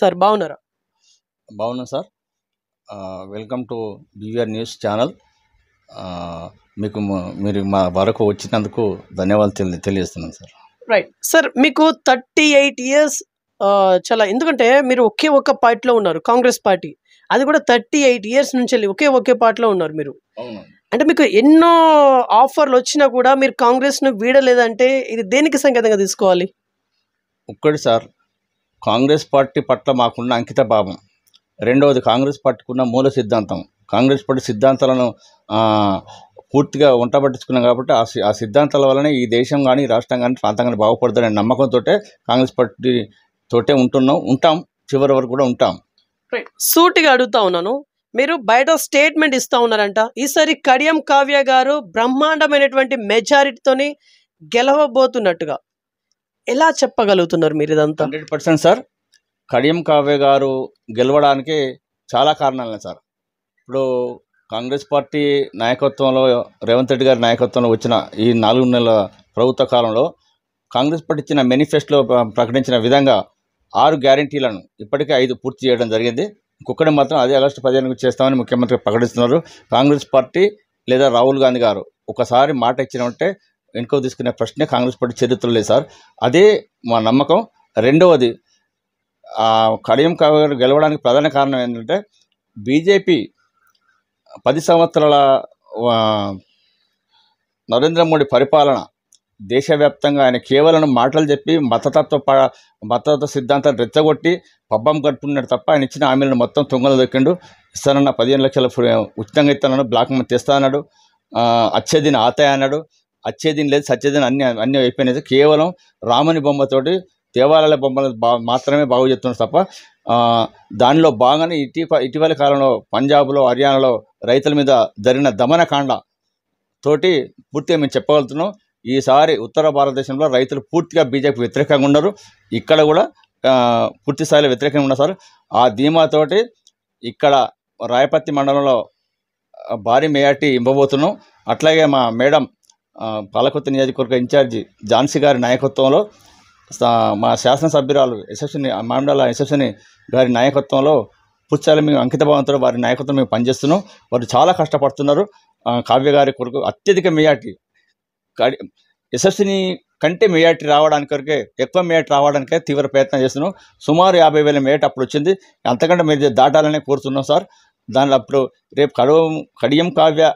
Sir, బాగున్నారా? బాగున్నాను sir. Welcome to BVR news channel. మీరు మా వరకు వచ్చినందుకు ధన్యవాదాలు తెలియజేస్తున్నాను సార్. రైట్ సార్, మీకు 38 ఇయర్స్ చాలా, ఎందుకంటే మీరు ఒకే పార్టీలో ఉన్నారు, కాంగ్రెస్ పార్టీ. అది కూడా 38 ఇయర్స్ నుంచి వెళ్ళి ఒకే పార్టీలో ఉన్నారు మీరు. అంటే మీకు ఎన్నో ఆఫర్లు వచ్చినా కూడా మీరు కాంగ్రెస్ను వీడలేదంటే ఇది దేనికి సంకేతంగా తీసుకోవాలి? ఒక్కటి సార్, కాంగ్రెస్ పార్టీ పట్ల మాకున్న అంకిత భావం. రెండవది, కాంగ్రెస్ పార్టీకి ఉన్న మూల సిద్ధాంతం. కాంగ్రెస్ పార్టీ సిద్ధాంతాలను పూర్తిగా వంటబట్టించుకున్నాం కాబట్టి ఆ సిద్ధాంతాల వల్లనే ఈ దేశం కానీ, రాష్ట్రం కానీ, ప్రాంతం కానీ బాగుపడుతుందనే నమ్మకంతో కాంగ్రెస్ పార్టీ తోటే ఉంటాం, చివరి వరకు కూడా ఉంటాం. రైట్, సూటిగా అడుగుతా ఉన్నాను, మీరు బయట స్టేట్మెంట్ ఇస్తా ఉన్నారంట, ఈసారి కడియం కావ్య గారు బ్రహ్మాండమైనటువంటి మెజారిటీతోని గెలవబోతున్నట్టుగా. ఎలా చెప్పగలుగుతున్నారు మీరు ఇదంతా? 100% సార్. కడియం కావ్య గారు గెలవడానికి చాలా కారణాలే సార్. ఇప్పుడు కాంగ్రెస్ పార్టీ నాయకత్వంలో, రేవంత్ రెడ్డి గారి నాయకత్వంలో వచ్చిన ఈ 4 నెలల ప్రభుత్వ కాలంలో కాంగ్రెస్ పార్టీ ఇచ్చిన మేనిఫెస్టోలో ప్రకటించిన విధంగా 6 గ్యారంటీలను ఇప్పటికే 5 పూర్తి చేయడం జరిగింది. ఇంకొకటి మాత్రం అదే ఆగస్టు 15కు చేస్తామని ముఖ్యమంత్రి ప్రకటిస్తున్నారు. కాంగ్రెస్ పార్టీ లేదా రాహుల్ గాంధీ గారు ఒకసారి మాట ఇచ్చినట్టే వెనుకకు తీసుకునే ప్రశ్నే కాంగ్రెస్ పార్టీ చరిత్రలో లేదు సార్. అదే మా నమ్మకం. రెండవది, కడియం కావ్య గారు గెలవడానికి ప్రధాన కారణం ఏంటంటే బీజేపీ 10 సంవత్సరాల నరేంద్ర మోడీ పరిపాలన, దేశవ్యాప్తంగా ఆయన కేవలం మాటలు చెప్పి మతతత్వ సిద్ధాంతాలు రెచ్చగొట్టి పబ్బం గడుపుకున్నాడు తప్ప ఆయన ఇచ్చిన హామీలను మొత్తం తుంగలు దొక్కిండు. ఇస్తానన్న 15 లక్షల ఉచితంగా ఇస్తానన్నాడు, బ్లాక్ మనీ తెస్తా అన్నాడు, అచ్చేదిన ఆతాయి అన్నాడు. అచ్చేదిన లేదు, సచ్చేదిన అన్నీ అయిపోయినాయి. కేవలం రాముని బొమ్మతోటి, దేవాలయాల బొమ్మలు మాత్రమే బాగు చేస్తున్నారు తప్ప దానిలో బాగానే ఇటీవల కాలంలో పంజాబ్లో, హర్యానాలో రైతుల మీద జరిగిన దమనకాండ తోటి పూర్తిగా మేము చెప్పగలుగుతున్నాం. ఈసారి ఉత్తర భారతదేశంలో రైతులు పూర్తిగా బీజేపీ వ్యతిరేకంగా ఉన్నారు. ఇక్కడ కూడా పూర్తి స్థాయిలో వ్యతిరేకంగా ఉన్నారు సార్. ఆ ధీమాతోటి ఇక్కడ రాయపత్తి మండలంలో భారీ మెజార్టీ ఇవ్వబోతున్నాం. అట్లాగే మా మేడం పాలకొత్త నియోజకవర్గ ఇన్ఛార్జి ఝాన్సీ గారి నాయకత్వంలో, మా శాసనసభ్యురాలు మండల యశస్విని గారి నాయకత్వంలో పూర్తిస్థాయిలో మేము అంకితభావంతో వారి నాయకత్వం మేము పనిచేస్తున్నాం. వారు చాలా కష్టపడుతున్నారు. కావ్య గారి కొరకు అత్యధిక మెజార్టీ, యశస్విని కంటే మెజార్టీ రావడానికి కొరకే, ఎక్కువ మెజార్టీ రావడానికే తీవ్ర ప్రయత్నం చేస్తున్నాం. సుమారు 50,000 మెజార్టీ అప్పుడు వచ్చింది. అంతకంటే మీరు దాటాలని కోరుతున్నాం సార్. దానిలో అప్పుడు రేపు కడియం కావ్య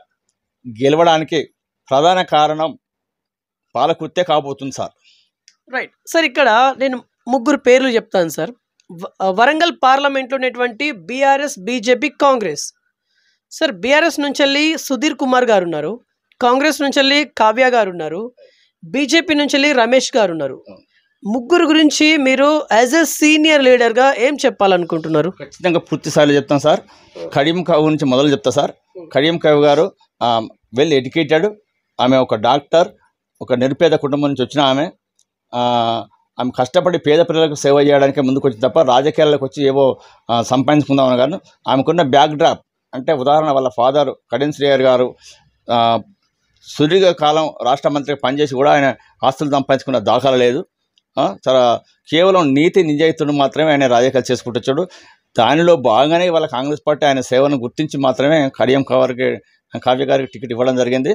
గెలవడానికి ప్రధాన కారణం పాలకుర్తే కాబోతుంది సార్. రైట్ సార్, ఇక్కడ నేను 3 పేర్లు చెప్తాను సార్. వరంగల్ పార్లమెంట్లో ఉన్నటువంటి BRS, BJP, Congress. Sir, BRS నుంచి వెళ్ళి సుధీర్ కుమార్ గారు ఉన్నారు, కాంగ్రెస్ నుంచి వెళ్ళి కావ్య గారు ఉన్నారు, బీజేపీ నుంచి వెళ్ళి రమేష్ గారు ఉన్నారు. 3 గురించి మీరు యాజ్ ఎ సీనియర్ లీడర్గా ఏం చెప్పాలనుకుంటున్నారు? ఖచ్చితంగా పూర్తి స్థాయిలో చెప్తాను సార్. కడియం కావ్య గురించి మొదలు చెప్తా సార్. కడియం కావ్య గారు వెల్ ఎడ్యుకేటెడ్. ఆమె ఒక డాక్టర్, ఒక నిరుపేద కుటుంబం నుంచి వచ్చిన ఆమె కష్టపడి పేద పిల్లలకు సేవ చేయడానికి ముందుకు వచ్చి తప్ప రాజకీయాలకు వచ్చి ఏవో సంపాదించుకుందామని కాదు. ఆమెకున్న బ్యాక్ డ్రాప్ అంటే, ఉదాహరణ వాళ్ళ ఫాదర్ కడియం శ్రీహరి గారు సుదీర్ఘకాలం రాష్ట్ర మంత్రిగా పనిచేసి కూడా ఆయన ఆస్తులు సంపాదించుకున్న దాఖలా లేదు. చాలా కేవలం నీతి నిజాయితీని మాత్రమే ఆయన రాజకీయాలు చేసుకుంటూ వచ్చాడు. దానిలో బాగానే వాళ్ళ కాంగ్రెస్ పార్టీ ఆయన సేవను గుర్తించి మాత్రమే కడియం కావ్య గారికి టికెట్ ఇవ్వడం జరిగింది.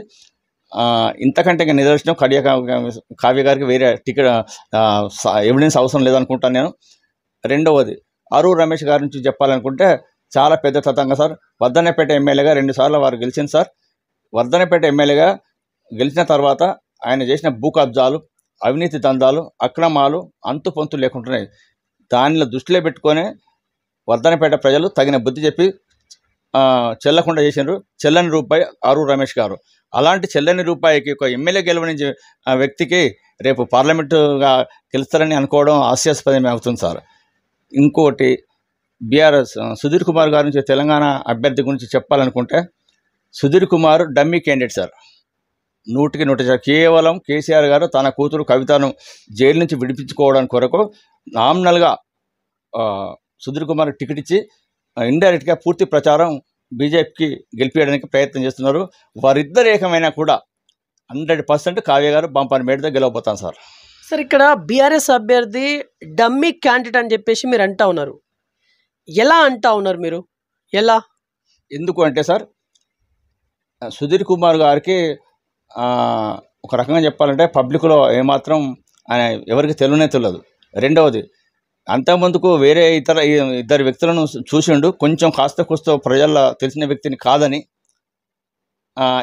ఇంతకంటే ఇంకా నిదర్శనం కావ్య గారికి వేరే టికెట్ ఎవిడెన్స్ అవసరం లేదనుకుంటాను నేను. రెండవది, అరూర్ రమేష్ గారి నుంచి చెప్పాలనుకుంటే చాలా పెద్ద తతంగా సార్. వర్ధన్నపేట ఎమ్మెల్యేగా 2 సార్లు వారు గెలిచింది సార్. వర్ధన్నపేట ఎమ్మెల్యేగా గెలిచిన తర్వాత ఆయన చేసిన భూ కబ్జాలు, అవినీతి దందాలు, అక్రమాలు అంతు పొంతు లేకుంటున్నాయి. దానిలో దృష్టిలో పెట్టుకొని వర్ధన్నపేట ప్రజలు తగిన బుద్ధి చెప్పి చెల్లకుండా చేసినారు. చెల్లని రూపాయి అరూర్ రమేష్ గారు. అలాంటి చెల్లని రూపాయికి ఒక ఎమ్మెల్యే గెలవని వ్యక్తికి రేపు పార్లమెంటుగా గెలుస్తారని అనుకోవడం హాస్యాస్పదమే అవుతుంది సార్. ఇంకోటి, బీఆర్ఎస్ సుధీర్ కుమార్ గారి నుంచి తెలంగాణ అభ్యర్థి గురించి చెప్పాలనుకుంటే, Sudhir Kumar dummy candidate sir. 100కి 100 కేవలం కేసీఆర్ గారు తన కూతురు కవితను జైలు నుంచి విడిపించుకోవడానికి కొరకు నామినల్గా సుధీర్ కుమార్ టికెట్ ఇచ్చి ఇండైరెక్ట్గా పూర్తి ప్రచారం బీజేపీకి గెలిపించడానికి ప్రయత్నం చేస్తున్నారు. వారిద్దరు ఏకమైనా కూడా 100% కావ్య గారు బంపర్ మేడతో గెలవబోతాను సార్. సార్, ఇక్కడ బీఆర్ఎస్ అభ్యర్థి డమ్మీ క్యాండిడేట్ అని చెప్పేసి మీరు అంటా ఉన్నారు. ఎలా అంటా ఉన్నారు మీరు? ఎలా? ఎందుకు అంటే సార్, సుధీర్ కుమార్ గారికి ఆ, ఒక రకంగా చెప్పాలంటే పబ్లిక్లో ఏమాత్రం ఆయన ఎవరికి తెలియనే తెలియదు. రెండవది, అంతకుముందుకు వేరే ఇద్దరు వ్యక్తులను చూసిండు, కొంచెం కాస్త కూస్త ప్రజల్లో తెలిసిన వ్యక్తిని కాదని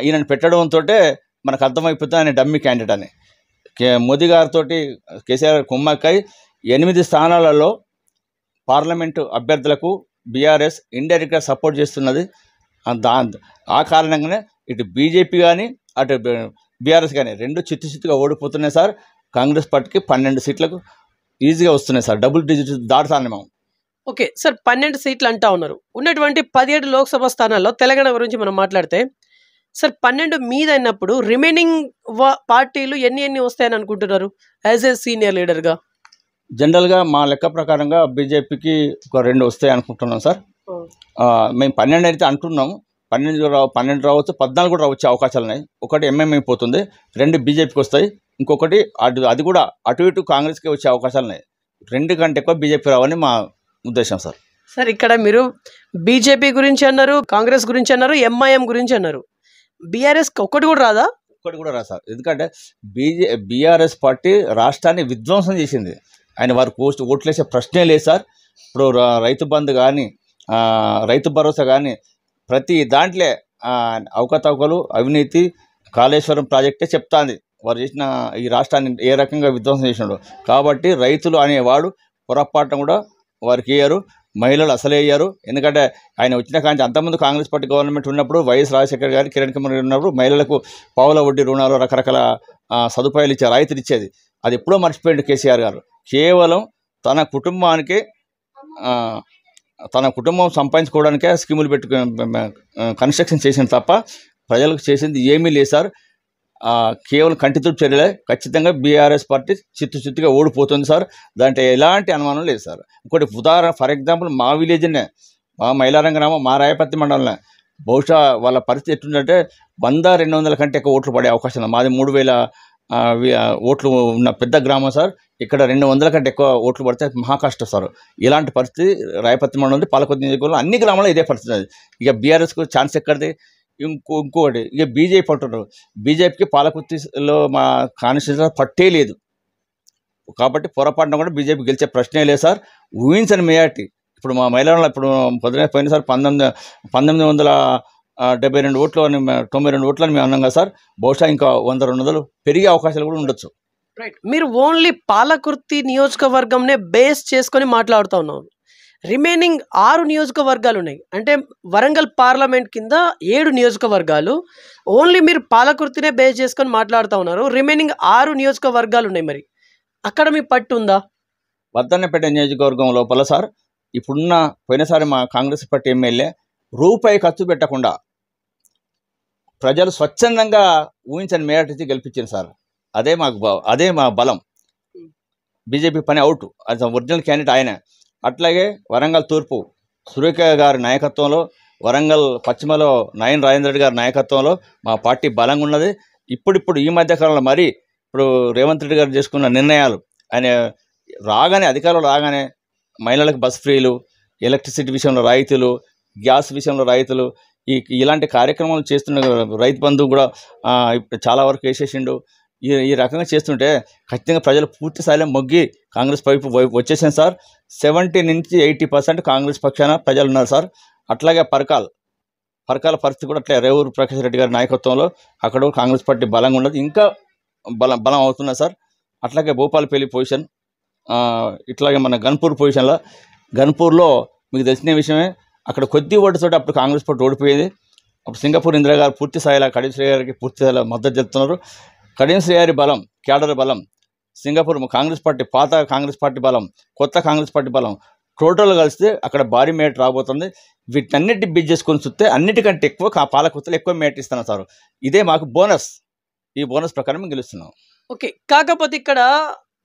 ఈయనను పెట్టడంతో మనకు అర్థమైపోతుంది ఆయన డమ్మీ క్యాండిడేట్ అని. మోదీ గారితో కేసీఆర్ కుమ్మక్కై 8 స్థానాలలో పార్లమెంటు అభ్యర్థులకు బీఆర్ఎస్ ఇండైరెక్ట్గా సపోర్ట్ చేస్తున్నది. ఆ కారణంగానే ఇటు బీజేపీ కానీ అటు బీఆర్ఎస్ కానీ రెండు చిత్తుగా ఓడిపోతున్నాయి సార్. కాంగ్రెస్ పార్టీకి 12 సీట్లకు ఈజీగా వస్తున్నాయి సార్, డబుల్ డిజిట్ దాటుతాను మేము. ఓకే సార్, 12 సీట్లు అంటా ఉన్నారు. ఉన్నటువంటి 17 లోక్సభ స్థానాల్లో తెలంగాణ గురించి మనం మాట్లాడితే సార్ 12 మీద అయినప్పుడు రిమైనింగ్ పార్టీలు ఎన్ని వస్తాయని అనుకుంటున్నారు యాజ్ ఏ సీనియర్ లీడర్గా? జనరల్గా మా లెక్క ప్రకారంగా బీజేపీకి ఒక 2 వస్తాయి అనుకుంటున్నాం సార్. మేము 12 అయితే అంటున్నాము. 12 రావచ్చు, 14 కూడా వచ్చే అవకాశాలు ఉన్నాయి. ఒకటి ఎంఎం అయిపోతుంది, 2 బీజేపీకి వస్తాయి, ఇంకొకటి అది కూడా అటు ఇటు కాంగ్రెస్కి వచ్చే అవకాశాలు ఉన్నాయి. 2 కంటే ఎక్కువ బీజేపీ రావని మా ఉద్దేశం సార్. సార్ ఇక్కడ మీరు బీజేపీ గురించి అన్నారు, కాంగ్రెస్ గురించి అన్నారు, ఎంఐఎం గురించి అన్నారు. బీఆర్ఎస్ ఒక్కటి కూడా రాదా? ఒక్కటి కూడా రా సార్. ఎందుకంటే బీఆర్ఎస్ పార్టీ రాష్ట్రాన్ని విధ్వంసం చేసింది. ఆయన వారు ఓట్లేసే ప్రశ్నే లేదు సార్. ఇప్పుడు రైతు బంధు కానీ రైతు భరోసా కానీ ప్రతి దాంట్లో అవకతవకలు, అవినీతి, కాళేశ్వరం ప్రాజెక్టే చెప్తాంది. వారు చేసిన ఈ రాష్ట్రాన్ని ఏ రకంగా విధ్వంసం చేసినాడు. కాబట్టి రైతులు అనేవాడు పొరపాటున కూడా వారికి వేయరు, మహిళలు అసలే వేయరు. ఎందుకంటే ఆయన వచ్చిన కానీ అంతకుముందు కాంగ్రెస్ పార్టీ గవర్నమెంట్ ఉన్నప్పుడు వైఎస్ రాజశేఖర్ గారు, కిరణ్ కుమార్ గారు ఉన్నప్పుడు మహిళలకు పావుల వడ్డీ రుణాలు, రకరకాల సదుపాయాలు ఇచ్చే రాయితీలు ఇచ్చేది. అది ఎప్పుడో మర్చిపోయింది కేసీఆర్ గారు. కేవలం తన కుటుంబానికి తన కుటుంబం సంపాదించుకోవడానికే స్కీములు కన్స్ట్రక్షన్ చేసింది తప్ప ప్రజలకు చేసింది ఏమీ లేదు సార్. కేవలం కంటితుడు చర్యలే. ఖచ్చితంగా బీఆర్ఎస్ పార్టీ చిత్తుగా ఓడిపోతుంది సార్, దాంట్లో ఎలాంటి అనుమానం లేదు సార్. ఇంకోటి ఉదాహరణ, ఫర్ ఎగ్జాంపుల్ మా విలేజ్నే, మా మైలారం గ్రామం, మా రాయపత్తి మండలంలో బహుశా వాళ్ళ పరిస్థితి ఎట్లుందంటే 100-200 కంటే ఎక్కువ ఓట్లు పడే అవకాశం ఉంది. మాది 3000 ఓట్లు ఉన్న పెద్ద గ్రామం సార్. ఇక్కడ 200 కంటే ఎక్కువ ఓట్లు పడితే మహా కష్టం సార్. ఇలాంటి పరిస్థితి రాయపత్తి మండలం, పాలకొత్తి నియోజకవర్గంలో అన్ని గ్రామాల్లో ఇదే పరిస్థితి. ఇక బీఆర్ఎస్కు ఛాన్స్ ఎక్కడిది? ఇంకోటి ఇక బీజేపీ అంటున్నారు. బీజేపీకి పాలకుర్తిలో మా కాన్స్టిట్యూన్సీ పట్టే లేదు కాబట్టి పొరపాటున కూడా బీజేపీ గెలిచే ప్రశ్నే లేదు సార్. ఊహించని మెజార్టీ. ఇప్పుడు మా మైలారంలో ఇప్పుడు పోయినసారి 1972 ఓట్లు అని 92 ఓట్లు అని మేము అన్నాం కదా సార్. బహుశా ఇంకా 100-200 పెరిగే అవకాశాలు కూడా ఉండొచ్చు. రైట్, మీరు ఓన్లీ పాలకుర్తి నియోజకవర్గంనే బేస్ చేసుకొని మాట్లాడుతూ ఉన్నారు. రిమైనింగ్ 6 నియోజకవర్గాలు ఉన్నాయి. అంటే వరంగల్ పార్లమెంట్ కింద 7 నియోజకవర్గాలు. ఓన్లీ మీరు పాలకుర్తినే బేస్ చేసుకొని మాట్లాడుతూ ఉన్నారు. రిమైనింగ్ 6 నియోజకవర్గాలు ఉన్నాయి. మరి అక్కడ మీ పట్టు ఉందా? వర్ధన్నపేట నియోజకవర్గం లోపల సార్ ఇప్పుడున్న పోయినసారి మా కాంగ్రెస్ పార్టీ ఎమ్మెల్యే రూపాయి ఖర్చు పెట్టకుండా ప్రజలు స్వచ్ఛందంగా ఊహించని మేరటి గెలిపించారు సార్. అదే మా బలం. బీజేపీ పని అవుట్, అది ఒరిజినల్ క్యాండిడేట్ ఆయన. అట్లాగే వరంగల్ తూర్పు సురేఖ గారి నాయకత్వంలో, వరంగల్ పశ్చిమలో నయన్ రాజేంద్ర రెడ్డి గారి నాయకత్వంలో మా పార్టీ బలంగా ఉన్నది. ఇప్పుడు ఈ మధ్యకాలంలో మరి ఇప్పుడు రేవంత్ రెడ్డి గారు చేసుకున్న నిర్ణయాలు, ఆయన అధికారంలో రాగానే మహిళలకు బస్ ఫ్రీలు, ఎలక్ట్రిసిటీ విషయంలో రాయితీలు, గ్యాస్ విషయంలో రాయితీలు, ఇలాంటి కార్యక్రమాలు చేస్తున్న రైతు బంధువు కూడా చాలా వరకు వేసేసిండు. ఈ రకంగా చేస్తుంటే ఖచ్చితంగా ప్రజలు పూర్తి స్థాయిలో మొగ్గి కాంగ్రెస్ వైపు వచ్చేసాను సార్. 70-80% కాంగ్రెస్ పక్షాన ప్రజలు ఉన్నారు సార్. అట్లాగే పరకాల పరిస్థితి కూడా అట్లా రేవూరు ప్రకాష్ రెడ్డి గారి నాయకత్వంలో అక్కడ కాంగ్రెస్ పార్టీ బలంగా ఉన్నది, ఇంకా బలం అవుతున్నది సార్. అట్లాగే భూపాలపల్లి పొజిషన్, ఇట్లాగే మన గన్పూర్లో మీకు తెలిసిన విషయమే, అక్కడ కొద్ది ఓటుతో అప్పుడు కాంగ్రెస్ పార్టీ ఓడిపోయేది. అప్పుడు సింగపూర్ ఇందిరా గారు పూర్తి స్థాయిలో కడియం శ్రీ గారికి పూర్తి స్థాయిలో మద్దతు చెప్తున్నారు. కడియం శ్రీ గారి బలం, క్యాడర్ బలం, సింగపూర్ కాంగ్రెస్ పార్టీ, పాత కాంగ్రెస్ పార్టీ బలం, కొత్త కాంగ్రెస్ పార్టీ బలం, టోటల్ కలిస్తే అక్కడ భారీ మేట రాబోతుంది. వీటన్నిటి బిజ్ చేసుకొని చూస్తే అన్నిటికంటే ఎక్కువ పాలకుర్తిలో ఎక్కువ మేట ఇస్తున్నాం సార్. ఇదే మాకు బోనస్. ఈ బోనస్ ప్రకారం మేము గెలుస్తున్నాం. ఓకే, కాకపోతే ఇక్కడ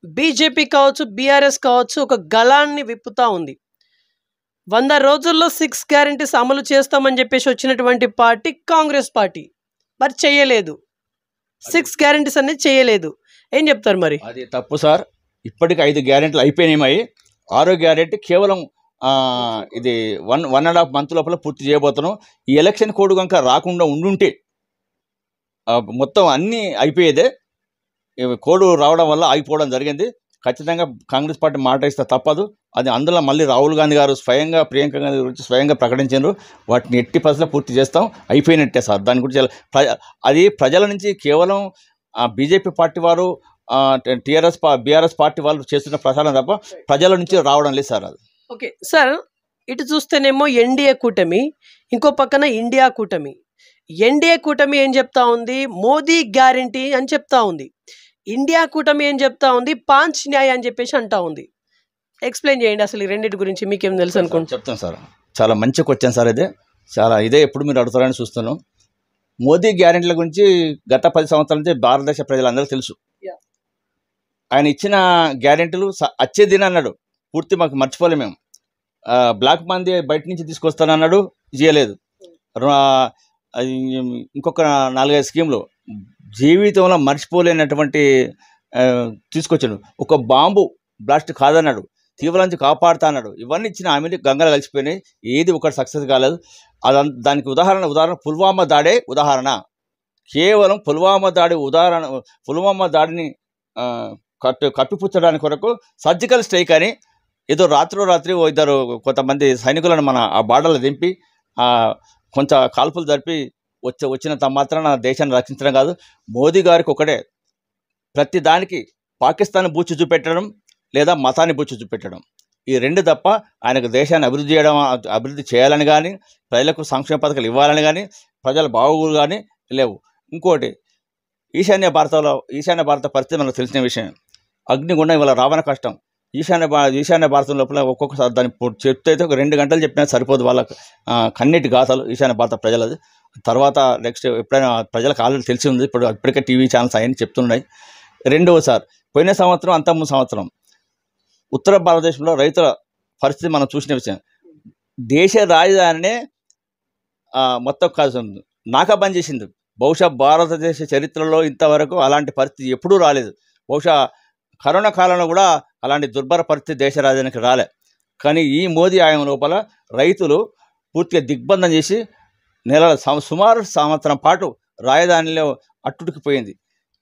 బీజేపీ కావచ్చు, బీఆర్ఎస్ కావచ్చు, ఒక గళాన్ని విప్పుతా ఉంది. 100 రోజుల్లో 6 గ్యారెంటీస్ అమలు చేస్తామని చెప్పేసి వచ్చినటువంటి పార్టీ కాంగ్రెస్ పార్టీ. మరి చేయలేదు, 6 గ్యారెంటీస్ అనేది చేయలేదు. ఏం చెప్తారు మరి? అది తప్పు సార్. ఇప్పటికి 5 గ్యారెంటీలు అయిపోయినాయి. 6వ గ్యారెంటీ కేవలం ఇది 1.5 మంత్ లోపల పూర్తి చేయబోతున్నాం. ఈ ఎలక్షన్ కోడ్ కనుక రాకుండా ఉండుంటే మొత్తం అన్నీ అయిపోయేదే. కోడ్ రావడం వల్ల ఆగిపోవడం జరిగింది. ఖచ్చితంగా కాంగ్రెస్ పార్టీ మాట ఇస్తే తప్పదు. అది అందులో మళ్ళీ రాహుల్ గాంధీ గారు స్వయంగా ప్రియాంక గాంధీ గురించి స్వయంగా ప్రకటించారు. వాటిని ఎట్టి పరిస్థితుల్లో పూర్తి చేస్తాం, అయిపోయినట్టే సార్. దాని గురించి అది ప్రజల నుంచి కేవలం బీజేపీ పార్టీ వారు బీఆర్ఎస్ పార్టీ వాళ్ళు చేస్తున్న ప్రచారం తప్ప ప్రజల నుంచి రావడం లేదు సార్. అది ఓకే సార్, ఇటు చూస్తేనేమో ఎన్డీఏ కూటమి, ఇంకో పక్కన ఇండియా కూటమి. ఎన్డీఏ కూటమి ఏం చెప్తా ఉంది? మోదీ గ్యారంటీ అని చెప్తా ఉంది. ఇండియా కూటమి ఏం చెప్తా ఉంది? పాంచ్ న్యాయ్ అని చెప్పేసి అంటా ఉంది. ఎక్స్ప్లెయిన్ చేయండి అసలు ఈ రెండింటి గురించి మీకేం తెలుసు అనుకోండి. చెప్తాను సార్. చాలా మంచి క్వశ్చన్ సార్. ఇదే ఎప్పుడు మీరు అడుగుతారని చూస్తున్నాం. మోదీ గ్యారెంటీల గురించి గత 10 సంవత్సరాల నుంచి భారతదేశ ప్రజలందరూ తెలుసు. ఆయన ఇచ్చిన గ్యారెంటీలు వచ్చే దిన అన్నాడు, పూర్తి మాకు మర్చిపోలేము మేము. బ్లాక్ మంది బయట నుంచి తీసుకొస్తానన్నాడు, చేయలేదు. ఇంకొక 4-5 స్కీమ్లు జీవితంలో మర్చిపోలేనటువంటి తీసుకొచ్చాడు. ఒక బాంబు బ్లాస్ట్ కాదన్నాడు, తీవ్ర నుంచి కాపాడుతా అన్నాడు. ఇవన్నీ ఇచ్చిన హామీలు గంగలు కలిసిపోయినాయి, ఏది ఒకటి సక్సెస్ కాలేదు. దానికి ఉదాహరణ పుల్వామా దాడే ఉదాహరణ. కేవలం పుల్వామా దాడిని కప్పిపుచ్చడానికి కొరకు సర్జికల్ స్ట్రైక్ అని ఏదో రాత్రి కొంతమంది సైనికులను మన ఆ బార్డర్లో దింపి కొంత కాల్పులు జరిపి వచ్చినంత మాత్రాన దేశాన్ని రక్షించడం కాదు. మోదీ గారికి ఒకటే, ప్రతి దానికి పాకిస్తాన్ బూచి చూపెట్టడం లేదా మతాన్ని బూచి చూపెట్టడం, ఈ రెండు తప్ప ఆయనకు దేశాన్ని అభివృద్ధి చేయాలని కానీ, ప్రజలకు సంక్షేమ పథకాలు ఇవ్వాలని కానీ, ప్రజల బాగోగులు కానీ లేవు. ఇంకోటి, ఈశాన్య భారత పరిస్థితి మనకు తెలిసిన విషయం. అగ్నిగుండం ఇవాళ రావణ కష్టం. ఈశాన్య భారతం లోపల ఒక్కొక్కసారి దాన్ని చెప్తే ఒక 2 గంటలు చెప్పినా సరిపోదు. వాళ్ళకు కన్నీటి గాథలు ఈశాన్య భారత ప్రజలది. తర్వాత నెక్స్ట్ ఎప్పుడైనా ప్రజలకు ఆల్రెడీ తెలిసి ఉంది, ఇప్పటికే టీవీ ఛానల్స్ అవన్నీ చెప్తున్నాయి. రెండవసారి పోయిన సంవత్సరం, అంతకుముందు సంవత్సరం ఉత్తర భారతదేశంలో రైతుల పరిస్థితి మనం చూసిన విషయం. దేశ రాజధానినే మొత్తం నాకాబంద్ చేసింది. బహుశా భారతదేశ చరిత్రలో ఇంతవరకు అలాంటి పరిస్థితి ఎప్పుడూ రాలేదు. బహుశా కరోనా కాలంలో కూడా అలాంటి దుర్భర పరిస్థితి దేశ రాజధానికి రాలే. కానీ ఈ మోదీ ఆయం లోపల రైతులు పూర్తిగా దిగ్బంధం చేసి సుమారు సంవత్సరం పాటు రాజధానిలో అట్టుడికిపోయింది.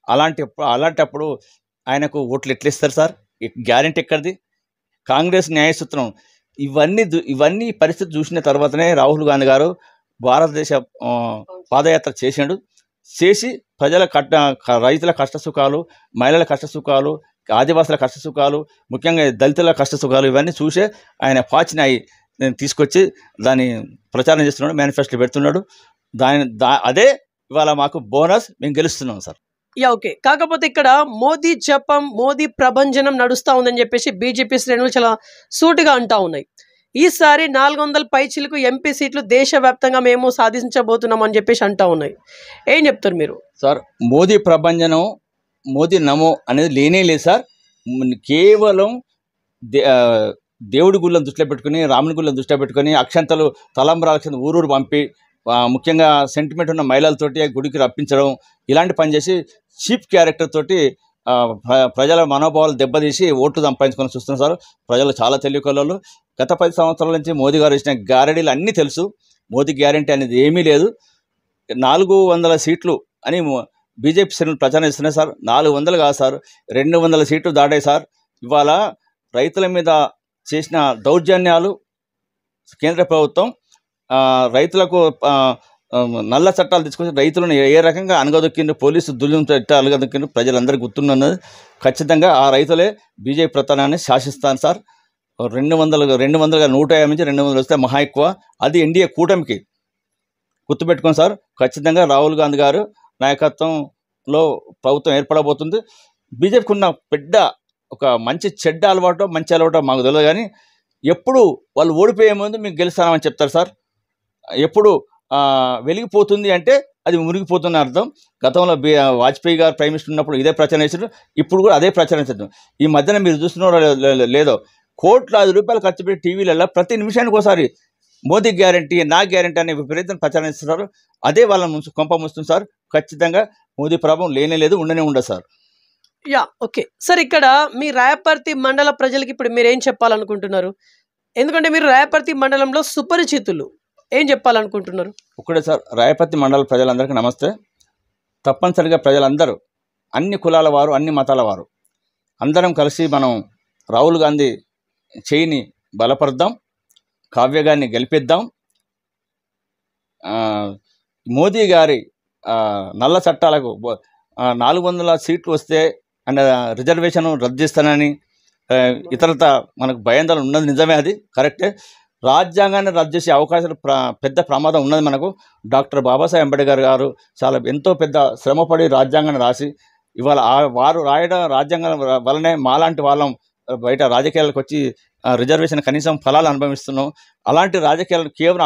అలాంటప్పుడు ఆయనకు ఓట్లు ఎట్లా ఇస్తారు సార్? గ్యారెంటీ ఎక్కడిది? కాంగ్రెస్ న్యాయసూత్రం ఇవన్నీ పరిస్థితి చూసిన తర్వాతనే రాహుల్ గాంధీ గారు భారతదేశ పాదయాత్ర చేసి రైతుల కష్టసుఖాలు, మహిళల కష్టసుఖాలు, ఆదివాసుల కష్టసుఖాలు, ముఖ్యంగా దళితుల కష్టసుఖాలు ఇవన్నీ చూసే ఆయన పాచినాయి తీసుకొచ్చి దాన్ని ప్రచారం చేస్తున్నాడు, మేనిఫెస్టో పెడుతున్నాడు. అదే ఇవాళ మాకు బోనస్, మేము గెలుస్తున్నాం సార్. ఓకే, కాకపోతే ఇక్కడ మోదీ జపం, మోదీ ప్రభంజనం నడుస్తూ ఉందని చెప్పేసి బీజేపీ శ్రేణులు చాలా సూటిగా అంటా ఉన్నాయి. ఈసారి 400 పైచిలకు ఎంపీ సీట్లు దేశవ్యాప్తంగా మేము సాధించబోతున్నాం అని చెప్పేసి అంటా ఉన్నాయి. ఏం చెప్తారు మీరు? సార్, మోదీ ప్రభంజనం, మోదీ నమో అనేది లేనే లేదు సార్. కేవలం దేవుడి గుళ్ళను దృష్టిలో పెట్టుకుని, రాముని గుళ్ళను దృష్టిలో పెట్టుకుని అక్షంతలు తలంబరాల ఊరూరు పంపి, ముఖ్యంగా సెంటిమెంట్ ఉన్న మహిళలతోటి గుడికి రప్పించడం, ఇలాంటి పని చేసి చీప్ క్యారెక్టర్ తోటి ప్రజల మనోభావాలు దెబ్బతీసి ఓట్లు సంపాదించుకొని చూస్తున్నారు సార్. ప్రజలు చాలా తెలివికలలు. గత 10 సంవత్సరాల నుంచి మోదీ గారు ఇచ్చిన గ్యారెంటీలు అన్నీ తెలుసు. మోదీ గ్యారెంటీ అనేది ఏమీ లేదు. 400 సీట్లు అని బీజేపీ శ్రేణులు ప్రచారం ఇస్తున్నాయి సార్. 400 కాదు సార్, 200 సీట్లు దాటాయి సార్. ఇవాళ రైతుల మీద చేసిన దౌర్జన్యాలు కేంద్ర ప్రభుత్వం రైతులకు నల్ల చట్టాలు తీసుకొచ్చి రైతులను ఏ రకంగా అనగదొక్కిండ్రు, పోలీసు దుర్జంతో ఎట్లా అనగదొక్కిండ్రు ప్రజలందరికీ గుర్తున్నది. ఖచ్చితంగా ఆ రైతులే బీజేపీ ప్రతానాన్ని శాసిస్తాను సార్. 200 150 నుంచి 200 వస్తే మహా ఎక్కువ. అది ఎన్డీఏ కూటమికి గుర్తుపెట్టుకోండి సార్. ఖచ్చితంగా రాహుల్ గాంధీ గారు నాయకత్వంలో ప్రభుత్వం ఏర్పడబోతుంది. బీజేపీకి ఉన్న పెద్ద ఒక చెడ్డ అలవాటో మంచి అలవాటో మాకు తెలియదు, కానీ ఎప్పుడు వాళ్ళు ఓడిపోయే ముందు మీకు గెలుస్తామని చెప్తారు సార్. ఎప్పుడు వెలిగిపోతుంది అంటే అది మునిగిపోతుంది అర్థం. గతంలో వాజ్పేయి గారు ప్రైమ్ మినిస్టర్ ఉన్నప్పుడు ఇదే ప్రచారం చేశారు, ఇప్పుడు కూడా అదే ప్రచారం చేద్దాం. ఈ మధ్యన మీరు చూస్తున్నారో లేదో, కోట్లాది రూపాయలు ఖర్చు పెట్టి టీవీలలో ప్రతి నిమిషానికి ఒకసారి మోదీ గ్యారంటీ, నా గ్యారంటీ అనే విపరీతం ప్రచారం చేస్తున్నారు. అదే వాళ్ళని కొంప ముస్తుంది సార్. ఖచ్చితంగా మోదీ ప్రభావం లేనే లేదు, ఉండనే ఉండదు సార్. ఓకే సార్, ఇక్కడ మీ రాయపర్తి మండల ప్రజలకి ఇప్పుడు మీరేం చెప్పాలనుకుంటున్నారు? ఎందుకంటే మీరు రాయపర్తి మండలంలో సుపరిచితులు, ఏం చెప్పాలనుకుంటున్నారు? ఒకటే సార్, రాయపర్తి మండల ప్రజలందరికీ నమస్తే. తప్పనిసరిగా ప్రజలందరూ, అన్ని కులాల వారు, అన్ని మతాల వారు అందరం కలిసి మనం రాహుల్ గాంధీ చేయిని బలపరుద్దాం, కావ్య గారిని గెలిపిద్దాం. మోదీ గారి నల్ల చట్టాలకు 400 సీట్లు వస్తే అండ్ రిజర్వేషన్ రద్దు చేస్తానని ఇతరత మనకు భయాందోళన ఉన్నది, నిజమే, అది కరెక్టే. రాజ్యాంగాన్ని రద్దు చేసే అవకాశాలు పెద్ద ప్రమాదం ఉన్నది మనకు. డాక్టర్ బాబాసాహెబ్ అంబేద్కర్ గారు చాలా ఎంతో పెద్ద శ్రమపడి రాజ్యాంగాన్ని రాసి ఇవాళ వారు రాయడం రాజ్యాంగం వల్లనే మాలాంటి వాళ్ళం బయట రాజకీయాలకు వచ్చి రిజర్వేషన్ కనీసం ఫలాలు అనుభవిస్తున్నాం. అలాంటి రాజకీయాలు కేవలం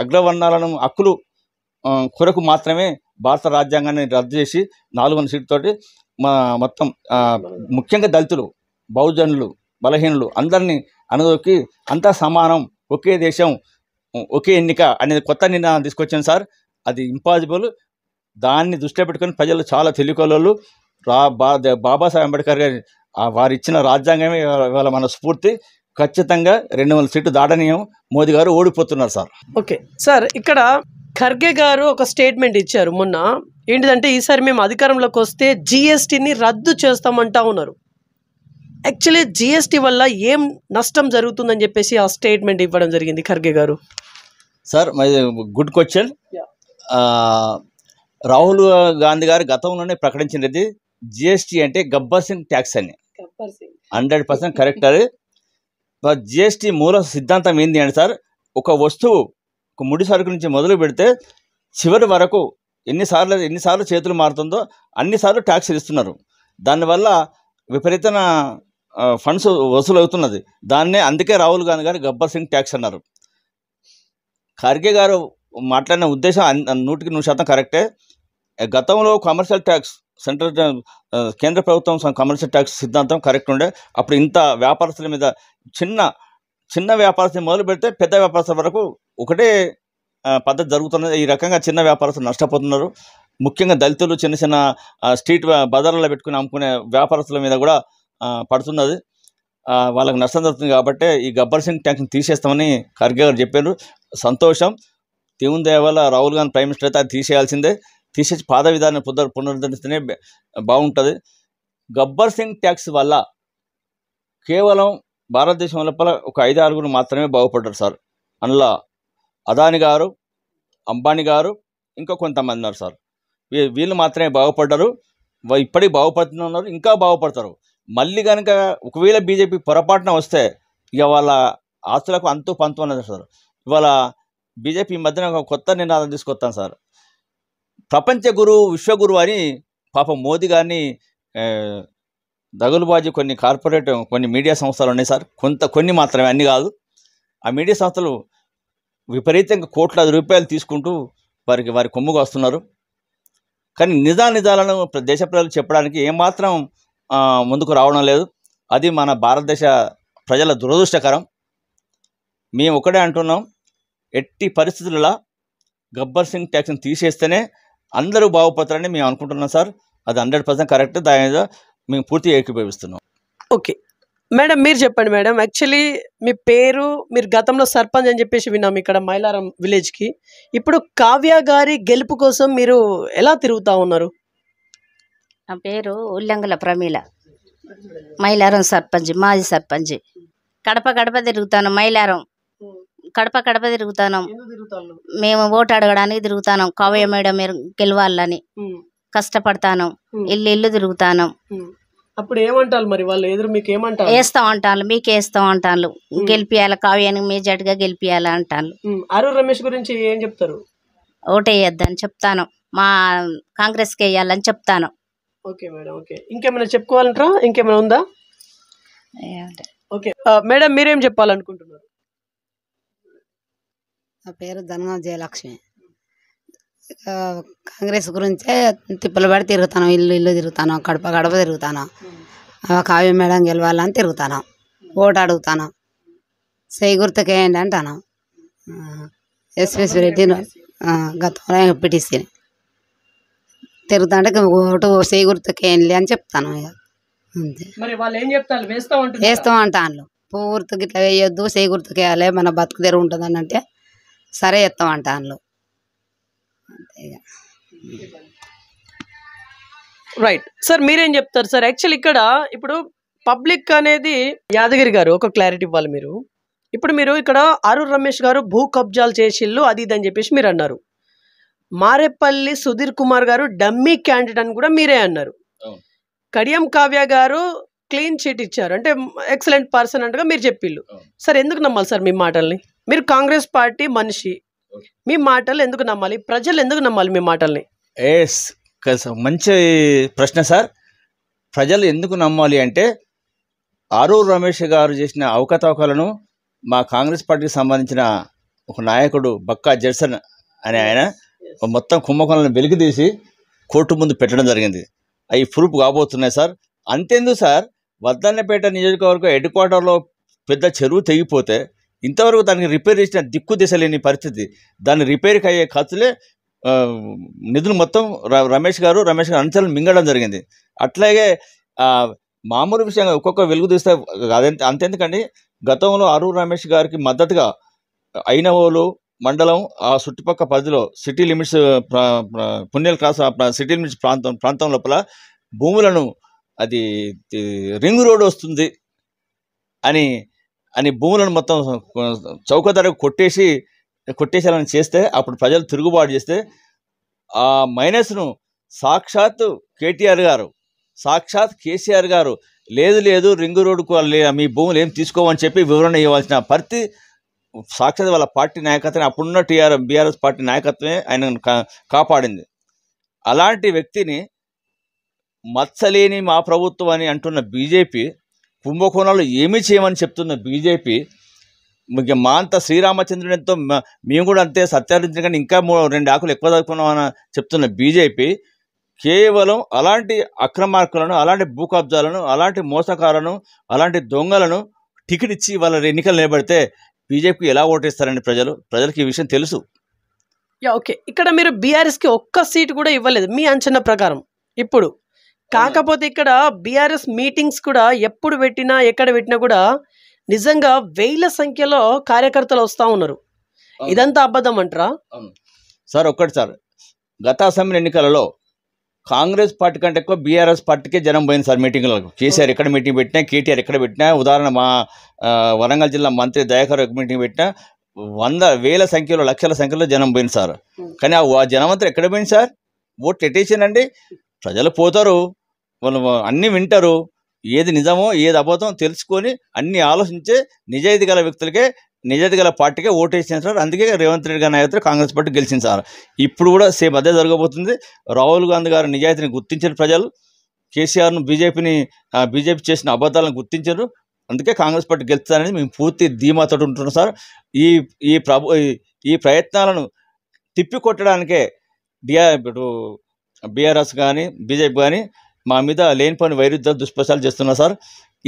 అగ్రవర్ణాలను హక్కులు కొరకు మాత్రమే భారత రాజ్యాంగాన్ని రద్దు చేసి 400 సీట్లతోటి మొత్తం ముఖ్యంగా దళితులు, బహుజనులు, బలహీనులు అందరినీ అనదొక్కి అంతా సమానం, ఒకే దేశం, ఒకే ఎన్నిక అనేది కొత్త నిర్ణయం తీసుకొచ్చాను సార్. అది ఇంపాసిబుల్. దాన్ని దృష్టిలో పెట్టుకొని ప్రజలు చాలా తెలివికలోళ్ళు. బాబాసాహెబ్ అంబేద్కర్ గారి వారు ఇచ్చిన రాజ్యాంగమే ఇవాళ మన స్ఫూర్తి. ఖచ్చితంగా 200 సీట్లు దాటనీయం. మోదీ గారు ఓడిపోతున్నారు సార్. ఓకే సార్, ఇక్కడ ఖర్గే గారు ఒక స్టేట్మెంట్ ఇచ్చారు మొన్న. ఏంటిదంటే ఈసారి మేము అధికారంలోకి వస్తే జిఎస్టీని రద్దు చేస్తామంటా ఉన్నారు. యాక్చువల్లీ జిఎస్టీ వల్ల ఏం నష్టం జరుగుతుందని చెప్పేసి ఆ స్టేట్మెంట్ ఇవ్వడం జరిగింది ఖర్గే గారు. Sir good question. Rahul Gandhi గారు గతంలోనే ప్రకటించినది జిఎస్టీ అంటే గబ్బర్ సింగ్ ట్యాక్స్ అని. 100% కరెక్ట్. అది జిఎస్టీ మూల సిద్ధాంతం ఏంటి అంటే సార్, ఒక వస్తువు, ఒక ముడి సరుకు నుంచి మొదలు పెడితే చివరి వరకు ఎన్నిసార్లు చేతులు మారుతుందో అన్నిసార్లు ట్యాక్స్ ఇస్తున్నారు. దానివల్ల విపరీతమైన ఫండ్స్ వసూలు అవుతున్నది. అందుకే రాహుల్ గాంధీ గారు గబ్బర్ సింగ్ ట్యాక్స్ అన్నారు. ఖర్గే గారు మాట్లాడిన ఉద్దేశం 100% కరెక్టే. గతంలో కమర్షియల్ ట్యాక్స్ కేంద్ర ప్రభుత్వం కమర్షియల్ ట్యాక్స్ సిద్ధాంతం కరెక్ట్ ఉండే. అప్పుడు ఇంత వ్యాపారస్తుల మీద చిన్న వ్యాపారస్తులు మొదలు పెడితే పెద్ద వ్యాపారస్తుల వరకు ఒకటే పద్ధతి జరుగుతున్నది. ఈ రకంగా చిన్న వ్యాపారస్తులు నష్టపోతున్నారు. ముఖ్యంగా దళితులు, చిన్న చిన్న స్ట్రీట్ బజార్లలో పెట్టుకుని అమ్ముకునే వ్యాపారస్తుల మీద కూడా పడుతున్నది. వాళ్ళకి నష్టం జరుగుతుంది. కాబట్టి ఈ గబ్బర్ సింగ్ ట్యాక్స్ని తీసేస్తామని ఖర్గే గారు చెప్పారు. సంతోషం. దేవుని దయ వల్ల రాహుల్ గాంధీ ప్రైమ్ మినిస్టర్ అయితే అది తీసేయాల్సిందే. తీసేసి పాత విధానాన్ని పునరుద్ధరిస్తేనే బాగుంటుంది. గబ్బర్ సింగ్ ట్యాక్స్ వల్ల కేవలం భారతదేశం లోపల ఒక 5-6 మాత్రమే బాగుపడ్డారు సార్. అందులో అదాని గారు, అంబానీ గారు, ఇంకా కొంతమంది ఉన్నారు సార్. వీళ్ళు మాత్రమే బాగుపడ్డారు. ఇప్పటికి బాగుపడుతున్నారు, ఇంకా బాగుపడతారు. మళ్ళీ కనుక ఒకవేళ బీజేపీ పొరపాటున వస్తే ఇక వాళ్ళ ఆస్తులకు అంతు పంతు అన్నది సార్. ఇవాళ బీజేపీ మధ్యన ఒక కొత్త నినాదం తీసుకొస్తాను సార్. ప్రపంచ గురువు, విశ్వగురువు అని పాపం మోదీ గారిని దగులుబాజీ కొన్ని మీడియా సంస్థలు ఉన్నాయి సార్. కొన్ని మాత్రమే, అన్ని కాదు. ఆ మీడియా సంస్థలు విపరీతంగా కోట్లాది రూపాయలు తీసుకుంటూ వారి కొమ్ముగా వస్తున్నారు. కానీ నిజాలను దేశ ప్రజలు చెప్పడానికి ఏమాత్రం ముందుకు రావడం లేదు. అది మన భారతదేశ ప్రజల దురదృష్టకరం. మేము ఒకటే అంటున్నాం, ఎట్టి పరిస్థితులలో గబ్బర్ సింగ్ ట్యాక్స్ని తీసేస్తేనే అందరూ బాగుపడతారని మేము అనుకుంటున్నాం సార్. అది 100% కరెక్ట్. దాని మీద మేము పూర్తిగా ఏకీభవిస్తున్నాం. ఓకే మేడం, మీరు చెప్పండి మేడం. యాక్చువల్లీ మీ పేరు, మీరు గతంలో సర్పంచ్ అని చెప్పేసి విన్నాం ఇక్కడ మైలారం విలేజ్కి. ఇప్పుడు కావ్య గారి గెలుపు కోసం మీరు ఎలా తిరుగుతూ ఉన్నారు? నా పేరు ఉల్లంగుల ప్రమీల, మైలారం సర్పంచ్, మాజీ సర్పంచ్. గడప తిరుగుతాను, మైలారం గడప తిరుగుతాను. మేము ఓటు అడగడానికి తిరుగుతాను. కావ్య మేడం మీరు గెలవాలని కష్టపడతాను. ఇల్లు తిరుగుతాను. అప్పుడు ఏమంటారు మరి వాళ్ళు ఎదురు మీకు ఏమంటారు? వేస్తాం అంటాను, మీకు వేస్తాం అంటాను, గెలిపియాలి, కావ్యాన్ని మేజర్గా గెలిపియాలి అంటాను. ఆరూరు రమేష్ గురించి ఏం చెప్తారు? ఓటేయద్దని చెప్తాను, మా కాంగ్రెస్కి వేయాలని చెప్తాను. Okay madam, okay. ఇంకేమైనా చెప్పుకోవాలంటారా? ఇంకేమైనా ఉందా? ఓకే మేడం, మీరేం చెప్పాలనుకుంటున్నారు? నా పేరు ధనగాం జయలక్ష్మి. కాంగ్రెస్ గురించే తిప్పలు పడి తిరుగుతాను, ఇల్లు తిరుగుతాను, గడప తిరుగుతాను. కావ్య మేడం గెలవాలని తిరుగుతాను, ఓటు అడుగుతాను, చేయి గుర్తుకేయండి అంటాను. ఎస్ఎస్ రెడ్డి గతంలో ఎంపీటీసీ తిరుగుతా అంటే ఓటు చేయి గుర్తుకేయండి అని చెప్తాను. ఇక అంతే. మరి వాళ్ళు ఏం చెప్తారు? వేస్తాం అంటాను. పువ్వు గుర్తుకి ఇట్లా వేయొద్దు, చేయి గుర్తుకు వేయాలి, మన బతుకు తెరువు ఉంటుంది అని అంటే సరే ఎత్తామంట అందులో. అంతే ఇక. రైట్ సార్, మీరేం చెప్తారు సార్? యాక్చువల్ ఇక్కడ ఇప్పుడు పబ్లిక్ అనేది యాదగిరి గారు ఒక క్లారిటీ ఇవ్వాలి మీరు. ఇప్పుడు మీరు ఇక్కడ ఆరూర్ రమేష్ గారు భూ కబ్జాలు చేసిళ్ళు అది ఇది అని చెప్పేసి మీరు అన్నారు. మారేపల్లి సుధీర్ కుమార్ గారు డమ్మీ క్యాండిడేట్ అని కూడా మీరే అన్నారు. కడియం కావ్య గారు క్లీన్ చీట్ ఇచ్చారు, అంటే ఎక్సలెంట్ పర్సన్ అంటగా మీరు చెప్పిళ్ళు. సార్ ఎందుకు నమ్మాలి సార్ మీ మాటల్ని? మీరు కాంగ్రెస్ పార్టీ మనిషి, మీ మాటలు ఎందుకు నమ్మాలి? ప్రజలు ఎందుకు నమ్మాలి మీ మాటల్ని? ఎస్, మంచి ప్రశ్న సార్. ప్రజలు ఎందుకు నమ్మాలి అంటే ఆరూర్ రమేష్ గారు చేసిన అవకతవకలను మా కాంగ్రెస్ పార్టీకి సంబంధించిన ఒక నాయకుడు బక్కా జెర్సన్ అనే ఆయన మొత్తం కుంభకోణాలను వెలికితీసి కోర్టు ముందు పెట్టడం జరిగింది. అవి ప్రూఫ్ కాబోతున్నాయి సార్. అంతేందుకు సార్, వద్దన్నపేట నియోజకవర్గం హెడ్ క్వార్టర్లో పెద్ద చెరువు తెగిపోతే ఇంతవరకు దానికి రిపేర్ చేసిన దిక్కు దిశ లేని పరిస్థితి. దాన్ని రిపేర్కి అయ్యే ఖర్చులే నిధులు మొత్తం రమేష్ గారు అనుచరులు మింగడం జరిగింది. అట్లాగే మామూలు విషయంగా ఒక్కొక్క వెలుగు తీస్తే అంతెందుకండి, గతంలో ఆరూర్ రమేష్ గారికి మద్దతుగా ఐనవోలు మండలం ఆ చుట్టుపక్కల పరిధిలో సిటీ లిమిట్స్ పుణ్యల్ క్రాస్ సిటీ లిమిట్స్ ప్రాంతం లోపల భూములను అది రింగ్ రోడ్ వస్తుంది అని భూములను మొత్తం చౌక ధరకు కొట్టేసాలని చేస్తే అప్పుడు ప్రజలు తిరుగుబాటు చేస్తే ఆ మైనస్ను సాక్షాత్ కేసీఆర్ గారు లేదు రింగ్ రోడ్డుకు మీ భూములు ఏం తీసుకోమని చెప్పి వివరణ ఇవ్వాల్సిన పరిస్థితి సాక్షాత్ వాళ్ళ పార్టీ నాయకత్వం, అప్పుడున్న బీఆర్ఎస్ పార్టీ నాయకత్వమే ఆయన కాపాడింది. అలాంటి వ్యక్తిని మత్సలేని మా ప్రభుత్వం అని అంటున్న బీజేపీ, కుంభకోణాలు ఏమీ చేయమని చెప్తున్న బీజేపీ, మా అంత శ్రీరామచంద్రునితో మేము కూడా అంతే సత్యారించిన కానీ ఇంకా 2 ఆకులు ఎక్కువ చదువుకున్నామని చెప్తున్న బీజేపీ కేవలం అలాంటి అక్రమార్కులను, అలాంటి భూ కబ్జాలను, అలాంటి మోసకాలను, అలాంటి దొంగలను టికెట్ ఇచ్చి వాళ్ళ ఎన్నికలు నిలబడితే బీజేపీకి ఎలా ఓటేస్తారండి ప్రజలకి ఈ విషయం తెలుసు. ఓకే, ఇక్కడ మీరు బీఆర్ఎస్కి ఒక్క సీటు కూడా ఇవ్వలేదు మీ అంచనా ప్రకారం ఇప్పుడు. కాకపోతే ఇక్కడ బీఆర్ఎస్ మీటింగ్స్ కూడా ఎప్పుడు పెట్టినా ఎక్కడ పెట్టినా కూడా నిజంగా వేల సంఖ్యలో కార్యకర్తలు వస్తూ ఉన్నారు. ఇదంతా అబద్ధం అంటారా? సార్ ఒక్కటి సార్, గత అసెంబ్లీ ఎన్నికలలో కాంగ్రెస్ పార్టీ కంటే ఎక్కువ బీఆర్ఎస్ పార్టీకే జనం పోయింది సార్ మీటింగ్లకు. కేసీఆర్ ఎక్కడ మీటింగ్ పెట్టినా, కేటీఆర్ ఎక్కడ పెట్టినా, ఉదాహరణ మా వరంగల్ జిల్లా మంత్రి దయాకర్ మీటింగ్ పెట్టినా 100,000 సంఖ్యలో, లక్షల సంఖ్యలో జనం పోయింది సార్. కానీ ఆ జనం అంతా ఎక్కడ పోయింది సార్? ఓట్లు ఎట్టేసిందండి. ప్రజలు పోతారు, వాళ్ళు అన్నీ వింటారు, ఏది నిజమో ఏది అబద్ధం తెలుసుకొని అన్నీ ఆలోచించే నిజాయితీ గల వ్యక్తులకే, నిజాయితీ గల పార్టీకే ఓటేసింది సార్. అందుకే రేవంత్ రెడ్డి గారి నాయకత్వం కాంగ్రెస్ పార్టీ గెలిచింది సార్. ఇప్పుడు కూడా సేమ్ అదే జరగబోతుంది. రాహుల్ గాంధీ గారి నిజాయితీని గుర్తించిన ప్రజలు కేసీఆర్ను బీజేపీ చేసిన అబద్ధాలను గుర్తించారు. అందుకే కాంగ్రెస్ పార్టీ గెలుస్తారనేది మేము పూర్తి ధీమాతో ఉంటున్నాం సార్. ఈ ప్రయత్నాలను తిప్పికొట్టడానికే బీఆర్ఎస్ కానీ బీజేపీ కానీ మా మీద లేనిపోని వైరుధ్యాలు దుష్ప్రచారాలు చేస్తున్నారు సార్.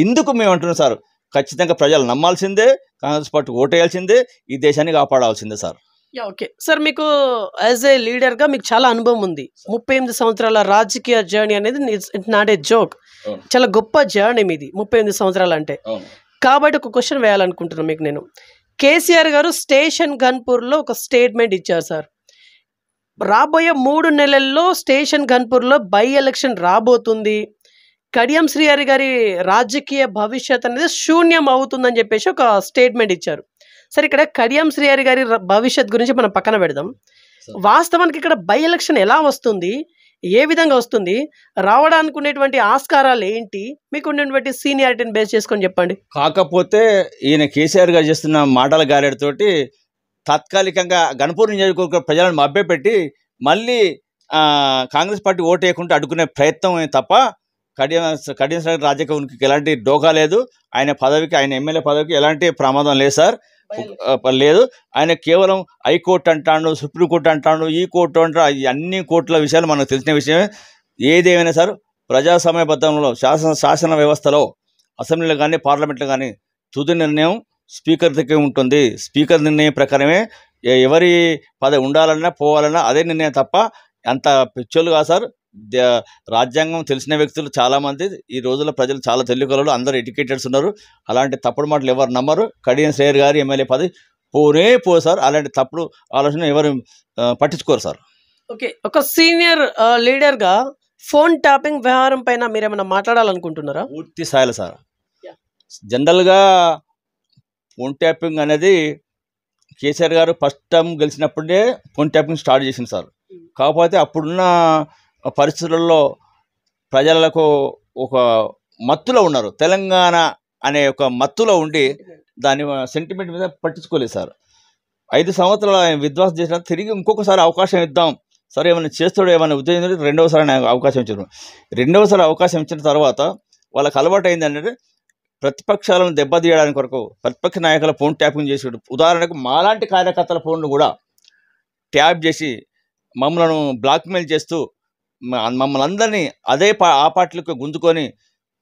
ఇందుకు మేము అంటున్నాం సార్, ఖచ్చితంగా ప్రజలు నమ్మాల్సిందే, కాంగ్రెస్ పార్టీ ఓటేయాల్సిందే, ఈ దేశాన్ని కాపాడాల్సిందే సార్. ఓకే సార్, మీకు యాజ్ ఏ లీడర్గా మీకు చాలా అనుభవం ఉంది. 38 సంవత్సరాల రాజకీయ జర్నీ అనేది ఇట్స్ నాట్ ఏ జోక్, చాలా గొప్ప జర్నీ మీది 38 సంవత్సరాలు అంటే. కాబట్టి ఒక క్వశ్చన్ వేయాలనుకుంటున్నాను మీకు నేను. కేసీఆర్ గారు స్టేషన్ గన్పూర్లో ఒక స్టేట్మెంట్ ఇచ్చారు సార్. రాబోయే 3 నెలల్లో స్టేషన్ గన్పూర్లో బై ఎలక్షన్ రాబోతుంది, కడియం శ్రీహరి గారి రాజకీయ భవిష్యత్ అనేది శూన్యం అవుతుందని చెప్పేసి ఒక స్టేట్మెంట్ ఇచ్చారు. సరే, ఇక్కడ కడియం శ్రీహరి గారి భవిష్యత్ గురించి మనం పక్కన పెడదాం. వాస్తవానికి ఇక్కడ బై ఎలక్షన్ ఎలా వస్తుంది, ఏ విధంగా వస్తుంది, రావడానికి ఉండేటువంటి ఆస్కారాలు ఏంటి, మీకు ఉన్నటువంటి సీనియారిటీని బేస్ చేసుకొని చెప్పండి. కాకపోతే ఈయన కేసీఆర్ గారు చేస్తున్న మాటల గారెడితోటి తాత్కాలికంగా గణపూర్ నియోజకవర్గ ప్రజలను మభ్యపెట్టి మళ్ళీ కాంగ్రెస్ పార్టీ ఓటు వేయకుండా అడ్డుకునే ప్రయత్నం తప్ప కడియం రాజకీయ ఉనికికి ఎలాంటి డోకా లేదు. ఆయన ఎమ్మెల్యే పదవికి ఎలాంటి ప్రమాదం లేదు సార్, లేదు. ఆయన కేవలం హైకోర్టు అంటాడు, సుప్రీంకోర్టు అంటాడు, ఈ కోర్టు అంటాడు, అన్ని కోర్టుల విషయాలు మనకు తెలిసిన విషయమే. ఏదేమైనా సార్, ప్రజాస్వామ్యబద్ధంలో శాసన వ్యవస్థలో అసెంబ్లీలో కానీ పార్లమెంట్లో కానీ తుది నిర్ణయం స్పీకర్ దగ్గర ఉంటుంది. స్పీకర్ నిర్ణయం ప్రకారమే ఎవరి పదవి ఉండాలన్నా పోవాలన్నా అదే నిర్ణయం తప్ప అంత పిచ్చోళ్ళు కాదు సార్. రాజ్యాంగం తెలిసిన వ్యక్తులు చాలామంది ఈ రోజుల్లో ప్రజలు చాలా తెలివికలలు, అందరూ ఎడ్యుకేటెడ్స్ ఉన్నారు. అలాంటి తప్పుడు మాటలు ఎవరు నమ్మరు. కడియం శ్రేయర్ గారు ఎమ్మెల్యే పదవి పో సార్. అలాంటి తప్పుడు ఆలోచన ఎవరు పట్టించుకోరు సార్. ఓకే, ఒక సీనియర్ లీడర్గా ఫోన్ ట్యాపింగ్ వ్యవహారం పైన మీరు ఏమైనా మాట్లాడాలనుకుంటున్నారా? పూర్తి స్థాయిలో సార్. జనరల్గా ఫోన్ ట్యాపింగ్ అనేది కేసీఆర్ గారు ఫస్ట్ టైం గెలిచినప్పుడే ఫోన్ ట్యాపింగ్ స్టార్ట్ చేసింది సార్. కాకపోతే అప్పుడున్న పరిస్థితులలో ప్రజలకు ఒక మత్తులో ఉన్నారు. తెలంగాణ అనే ఒక మత్తులో ఉండి దాని సెంటిమెంట్ మీద పట్టించుకోలేదు సార్. 5 సంవత్సరాలు ఆయన విధ్వంసం చేసిన తిరిగి ఇంకొకసారి అవకాశం ఇద్దాం సరే, ఏమైనా చేస్తాడు ఏమైనా ఉద్యోగం, రెండవసారి ఆయన అవకాశం ఇచ్చారు. రెండవసారి అవకాశం ఇచ్చిన తర్వాత వాళ్ళకి అలవాటు అయిందంటే ప్రతిపక్షాలను దెబ్బతీయడానికి వరకు ప్రతిపక్ష నాయకుల ఫోన్ ట్యాపింగ్ చేసాడు. ఉదాహరణకు మాలాంటి కార్యకర్తల ఫోన్లు కూడా ట్యాప్ చేసి మమ్మల్ని బ్లాక్మెయిల్ చేస్తూ మమ్మల్ని అందరినీ ఆ పార్టీలకు గుంజుకొని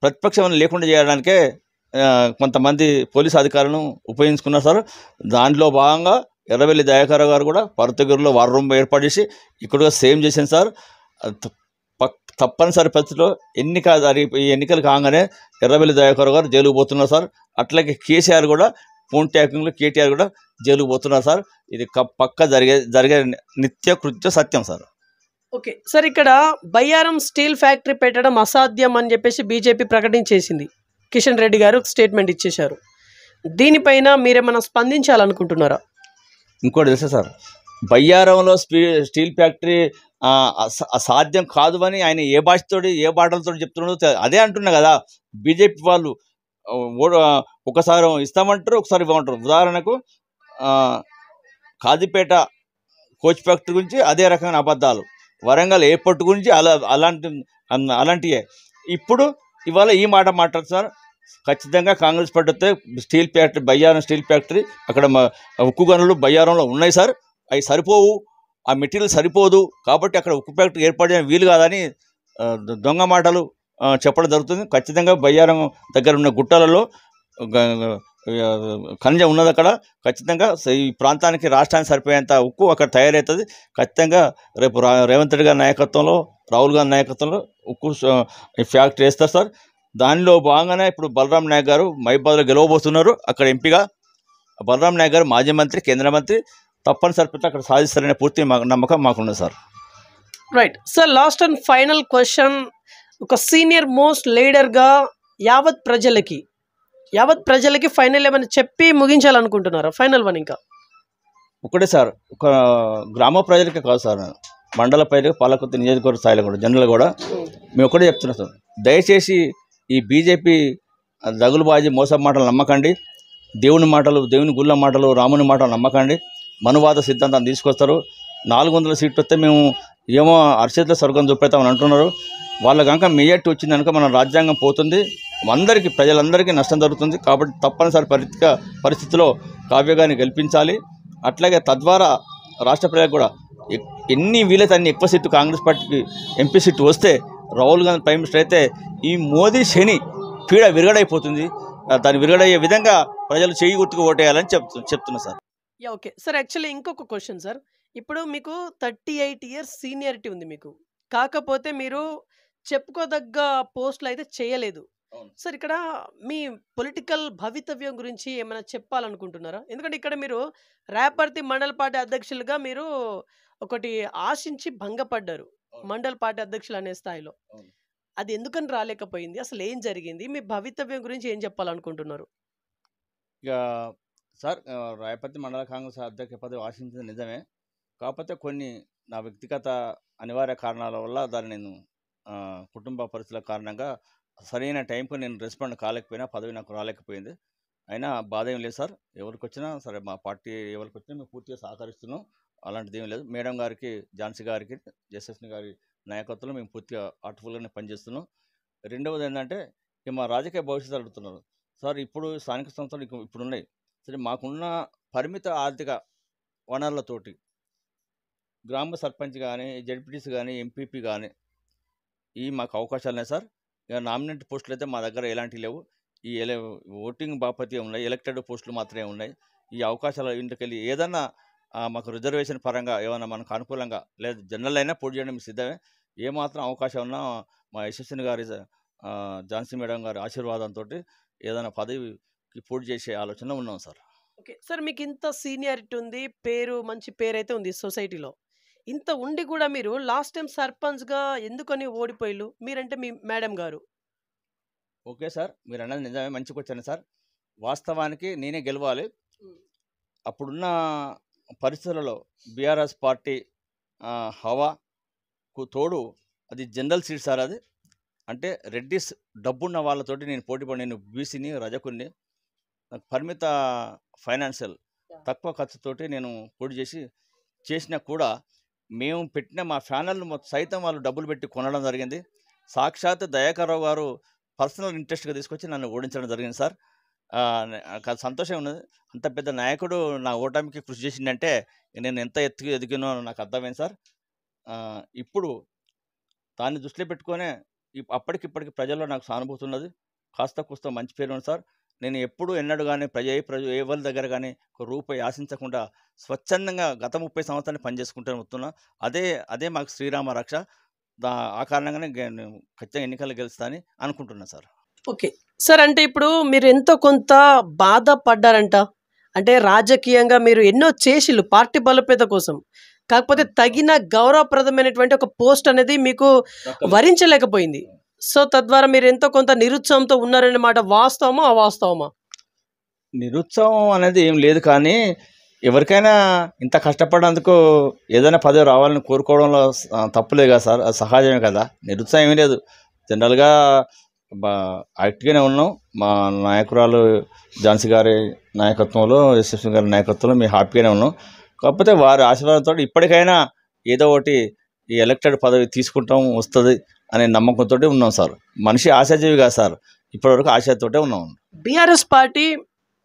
ప్రతిపక్షం లేకుండా చేయడానికే కొంతమంది పోలీసు అధికారులను ఉపయోగించుకున్నారు సార్. దాంట్లో భాగంగా ఎర్రబెల్లి దయాకర్ గారు కూడా పర్తగిరిలో వార్ రూమ్ ఏర్పాటు చేసి ఇక్కడ సేమ్ చేసింది సార్. తప్పనిసరి పరిస్థితిలో ఈ ఎన్నికలు కాగానే ఎర్రబెల్లి దయాకర్ గారు జైలుకు పోతున్నారు సార్. అట్లాగే కేసీఆర్ కూడా ఫోన్ ట్యాపింగ్లో కేటీఆర్ కూడా జైలుకు పోతున్నారు సార్. ఇది పక్క జరిగే నిత్య కృత్య సత్యం సార్. ఓకే సార్, ఇక్కడ బయ్యారం స్టీల్ ఫ్యాక్టరీ పెట్టడం అసాధ్యం అని చెప్పేసి బీజేపీ ప్రకటించేసింది. కిషన్ రెడ్డి గారు స్టేట్మెంట్ ఇచ్చేశారు. దీనిపైన మీరేమైనా స్పందించాలనుకుంటున్నారా? ఇంకోటి తెలుసా సార్, బయ్యారంలో స్టీల్ ఫ్యాక్టరీ అసాధ్యం కాదు అని ఆయన ఏ భాషతోటి ఏ బాటలతో చెప్తున్నాడో అదే అంటున్నా కదా. బీజేపీ వాళ్ళు ఒకసారి ఇస్తామంటారు, ఒకసారి ఇవ్వమంటారు. ఉదాహరణకు కాజీపేట కోచ్ ఫ్యాక్టరీ గురించి అదే రకమైన అబద్ధాలు, వరంగల్ ఎయిర్పోర్ట్ గురించి అలాంటివే. ఇప్పుడు ఇవాళ ఈ మాట మాట్లాడు సార్. ఖచ్చితంగా కాంగ్రెస్ పార్టీ వస్తే steel factory, Bayyaram steel factory, అక్కడ ఉక్కు గనులు బయ్యారంలో ఉన్నాయి సార్. అవి సరిపోవు, ఆ మెటీరియల్ సరిపోదు, కాబట్టి అక్కడ ఉక్కు ఫ్యాక్టరీ ఏర్పాటు చేయడం వీలు కాదని దొంగ మాటలు చెప్పడం జరుగుతుంది. ఖచ్చితంగా బయ్యారం దగ్గర ఉన్న గుట్టలలో ఖనిజం ఉన్నది. అక్కడ ఖచ్చితంగా ఈ ప్రాంతానికి రాష్ట్రానికి సరిపోయేంత ఉక్కు అక్కడ తయారవుతుంది. ఖచ్చితంగా రేపు రేవంత్ రెడ్డి గారి నాయకత్వంలో, రాహుల్ గాంధీ నాయకత్వంలో ఉక్కు ఫ్యాక్టరీ వేస్తారు సార్. దానిలో భాగంగానే ఇప్పుడు బలరాం నాయక్ గారు మహిబాద్లో గెలవబోతున్నారు. అక్కడ ఎంపీగా బలరాం నాయక్ గారు మాజీ మంత్రి, కేంద్ర మంత్రి, తప్పనిసరి అక్కడ సాధిస్తారనే పూర్తి నమ్మకం మాకున్నది sir. Right sir, last and final question. ఒక సీనియర్ మోస్ట్ లీడర్గా యావత్ ప్రజలకి ఫైనల్ ఏమైనా చెప్పి ముగించాలనుకుంటున్నారా? ఫైనల్ వన్ ఇంకా ఒకటే సార్, ఒక గ్రామ ప్రజలకే కాదు సార్, మండల ప్రజలకు, పాలకొత్త నియోజకవర్గ స్థాయిలో కూడా జనరల్ కూడా మేము ఒకటే చెప్తున్నాం సార్. దయచేసి ఈ బీజేపీ దగులుబాజీ మోసం మాటలు నమ్మకండి. దేవుని గుళ్ళ మాటలు, రాముని మాటలు నమ్మకండి. మనువాద సిద్ధాంతాన్ని తీసుకొస్తారు. 400 సీట్లు వస్తే మేము ఏమో అరిచేతుల స్వర్గం చూపెడతామని అంటున్నారు. వాళ్ళ కనుక మెజార్టీ వచ్చింది కనుక మన రాజ్యాంగం పోతుంది, ప్రజలందరికీ నష్టం జరుగుతుంది. కాబట్టి తప్పనిసరి పరిస్థితిలో కావ్యగాన్ని గెలిపించాలి. అట్లాగే తద్వారా రాష్ట్ర ప్రజలకు కూడా ఎన్ని వీలైతే అన్ని ఎక్కువ సీట్లు కాంగ్రెస్ పార్టీకి ఎంపీ సీట్లు వస్తే రాహుల్ గాంధీ ప్రైమ్ మినిస్టర్ అయితే ఈ మోదీ శని పీడ విరగడైపోతుంది. దాన్ని విరగడయ్యే విధంగా ప్రజలు చేయి గుర్తుకు ఓటేయాలని చెప్తున్నా సార్. ఓకే సార్, యాక్చువల్లీ ఇంకొక క్వశ్చన్ సార్. ఇప్పుడు మీకు 38 years సీనియారిటీ ఉంది మీకు, కాకపోతే మీరు చెప్పుకోదగ్గ పోస్టులు అయితే చేయలేదు సార్. ఇక్కడ మీ పొలిటికల్ భవితవ్యం గురించి ఏమైనా చెప్పాలనుకుంటున్నారా? ఎందుకంటే ఇక్కడ మీరు రేపర్తి మండల పార్టీ అధ్యక్షులుగా మీరు ఒకటి ఆశించి భంగపడ్డారు, మండల పార్టీ అధ్యక్షులు అనే స్థాయిలో. అది ఎందుకని రాలేకపోయింది? అసలు ఏం జరిగింది? మీ భవితవ్యం గురించి ఏం చెప్పాలనుకుంటున్నారు? ఇక సార్, రాయపర్తి మండల కాంగ్రెస్ అధ్యక్ష పదవి ఆశించింది నిజమే. కాకపోతే కొన్ని నా వ్యక్తిగత అనివార్య కారణాల వల్ల దాన్ని నేను కుటుంబ పరిస్థితుల కారణంగా సరైన టైంకు నేను రెస్పాండ్ కాలేకపోయినా, పదవి నాకు రాలేకపోయింది. అయినా బాధ ఏం లేదు సార్. ఎవరికి వచ్చినా సరే, మా పార్టీ ఎవరికి వచ్చినా మేము పూర్తిగా సహకరిస్తున్నాం. అలాంటిది ఏం లేదు. మేడం గారికి, ఝాన్సీ గారికి, జస్టిస్ గారి నాయకత్వంలో మేము పూర్తిగా ఆర్ట్ఫుల్గానే పనిచేస్తున్నాం. రెండవది ఏంటంటే, మా రాజకీయ భవిష్యత్తు అడుగుతున్నారు సార్. ఇప్పుడు స్థానిక సంస్థలు ఇప్పుడు ఉన్నాయి సరే, మాకున్న పరిమిత ఆర్థిక వనరులతోటి గ్రామ సర్పంచ్ కానీ, జడ్పీటీసీ కానీ, ఎంపీపీ కానీ మాకు అవకాశాలు ఉన్నాయి సార్. ఇక నామినేట్ పోస్టులు అయితే మా దగ్గర ఎలాంటివి లేవు. ఈ ఓటింగ్ బాపతి ఉన్నాయి, ఎలక్టెడ్ పోస్టులు మాత్రమే ఉన్నాయి. ఈ అవకాశాల ఇంటికెళ్ళి ఏదన్నా మాకు రిజర్వేషన్ పరంగా ఏమైనా మనకు అనుకూలంగా లేదు జనరల్ అయినా పోటీ చేయడం సిద్ధమే. ఏమాత్రం అవకాశం ఉన్నా మా యశస్విని గారి ఝాన్సీ మేడం గారి ఆశీర్వాదంతో ఏదైనా పదవికి పోటీ చేసే ఆలోచనలో ఉన్నాం సార్. ఓకే సార్, మీకు ఇంత సీనియారిటీ ఉంది, మంచి పేరు అయితే ఉంది సొసైటీలో. ఇంత ఉండి కూడా మీరు లాస్ట్ టైం సర్పంచ్గా ఎందుకని ఓడిపోయిల్లు? మీరంటే మీ మేడం గారు. ఓకే సార్, మీరు అన్నది నిజమే, మంచిగా వచ్చాను సార్. వాస్తవానికి నేనే గెలవాలి. అప్పుడున్న పరిస్థితులలో బీఆర్ఎస్ పార్టీ హవాకు తోడు అది జనరల్ సీట్ సార్. అది అంటే రెడ్డిస్ డబ్బున్న వాళ్ళతోటి నేను పోటీ పడి, నేను బీసీని రజకుని, నాకు పరిమిత ఫైనాన్షియల్ తక్కువ ఖర్చుతోటి నేను పోటీ చేసినా కూడా మేము పెట్టిన మా ఛానల్ సైతం వాళ్ళు డబ్బులు పెట్టి కొనడం జరిగింది. సాక్షాత్ దయాకర్రావు గారు పర్సనల్ ఇంట్రెస్ట్గా తీసుకొచ్చి నన్ను ఓడించడం జరిగింది సార్. సంతోషం ఉన్నది. అంత పెద్ద నాయకుడు నా ఓటమికి కృషి చేసిందంటే నేను ఎంత ఎదిగినో నాకు అర్థమైంది సార్. ఇప్పుడు దాన్ని దృష్టిలో పెట్టుకొనే అప్పటికిప్పటికి ప్రజల్లో నాకు సానుభూతి ఉన్నది. కాస్త కూస్త మంచి పేరు ఉంది సార్. నేను ఎప్పుడు ఎన్నడూ కానీ ఎవరి దగ్గర కానీ ఒక రూపాయి ఆశించకుండా స్వచ్ఛందంగా గత 30 సంవత్సరాలు పనిచేసుకుంటూ వస్తున్నా. అదే మాకు శ్రీరామ రక్ష. ఆ కారణంగానే ఖచ్చితంగా ఎన్నికలు గెలుస్తా అని అనుకుంటున్నా సార్. ఓకే సార్, అంటే ఇప్పుడు మీరు ఎంతో కొంత బాధపడ్డారంట. అంటే రాజకీయంగా మీరు ఎన్నో చేసిళ్ళు పార్టీ బలోపేత కోసం, కాకపోతే తగిన గౌరవప్రదమైనటువంటి ఒక పోస్ట్ అనేది మీకు వరించలేకపోయింది. సో తద్వారా మీరు ఎంతో కొంత నిరుత్సాహంతో ఉన్నారన్నమాట. వాస్తవమా అవాస్తవమా? నిరుత్సాహం అనేది ఏం లేదు, కానీ ఎవరికైనా ఇంత కష్టపడేందుకు ఏదైనా పదవి రావాలని కోరుకోవడంలో తప్పులేదు కదా సార్, అది సహజమే కదా. నిరుత్సాహం ఏమీ లేదు. జనరల్గా యాక్టివ్గానే ఉన్నాం. మా నాయకురాలు ఝాన్సీ గారి నాయకత్వంలో, యశస్వి గారి నాయకత్వంలో మేము హ్యాపీగానే ఉన్నాం. కాకపోతే వారి ఆశీర్వాదంతో ఇప్పటికైనా ఏదో ఒకటి ఈ ఎలక్టెడ్ పదవి తీసుకుంటాం వస్తుంది అనే నమ్మకంతో ఉన్నాం సార్. మనిషి ఆశాజీవి కాదు సార్, ఇప్పటివరకు ఆశతోటే ఉన్నాం. బీఆర్ఎస్ పార్టీ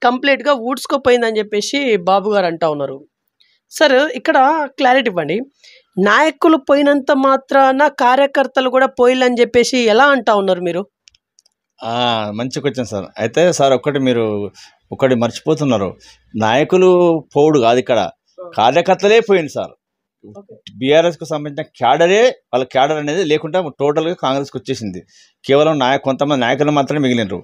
కంప్లీట్గా ఊడ్చుకోపోయిందని చెప్పేసి బాబు గారు అంటా ఉన్నారు. సార్ ఇక్కడ క్లారిటీ ఇవ్వండి. నాయకులు పోయినంత మాత్రాన కార్యకర్తలు కూడా పోయిల్లని చెప్పేసి ఎలా అంటా ఉన్నారు మీరు? మంచి క్వశ్చన్ సార్. అయితే సార్ మీరు ఒకటి మర్చిపోతున్నారు. నాయకులు పోవుడు కాదు, ఇక్కడ కార్యకర్తలే పోయింది సార్. బీఆర్ఎస్కు సంబంధించిన క్యాడరే, వాళ్ళ క్యాడర్ అనేది లేకుండా టోటల్గా కాంగ్రెస్కి వచ్చేసింది. కేవలం కొంతమంది నాయకులు మాత్రమే మిగిలినరు.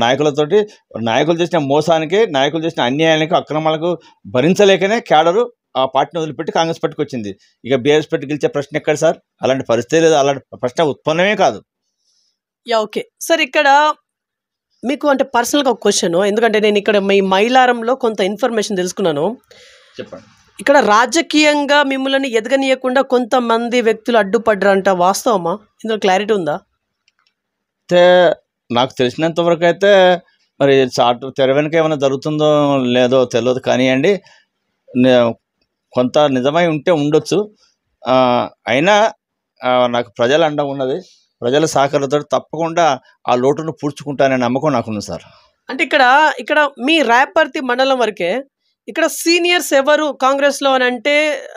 నాయకులు చేసిన మోసానికి, నాయకులు చేసిన అన్యాయానికి, అక్రమాలకు భరించలేకనే క్యాడరు ఆ పార్టీని వదిలిపెట్టి కాంగ్రెస్ పార్టీకి వచ్చింది. ఇక బీఆర్ఎస్ పార్టీ గెలిచే ప్రశ్న ఎక్కడ సార్? అలాంటి పరిస్థితి లేదు, అలాంటి ప్రశ్న ఉత్పన్నమే కాదు. ఓకే సార్, ఇక్కడ మీకు అంటే పర్సనల్గా ఒక క్వశ్చన్, ఎందుకంటే నేను ఇక్కడ మీ మైలారంలో కొంత ఇన్ఫర్మేషన్ తెలుసుకున్నాను. చెప్పండి. ఇక్కడ రాజకీయంగా మిమ్మల్ని ఎదగనీయకుండా కొంతమంది వ్యక్తులు అడ్డుపడ్డారంట, వాస్తవమా? ఇందులో క్లారిటీ ఉందా? అయితే నాకు తెలిసినంత వరకు అయితే మరి తెర వెనుక ఏమైనా జరుగుతుందో లేదో తెలియదు, కానివ్వండి. కొంత నిజమై ఉంటే ఉండొచ్చు. అయినా నాకు ప్రజల అండ ఉన్నది. ప్రజల సహకారంతో తప్పకుండా ఆ లోటును పూడ్చుకుంటాననే నమ్మకం నాకున్నది సార్. అంటే ఇక్కడ మీ రాయపర్తి మండలం వరకే, ఇక్కడ సీనియర్స్ ఎవరు కాంగ్రెస్లో అని అంటే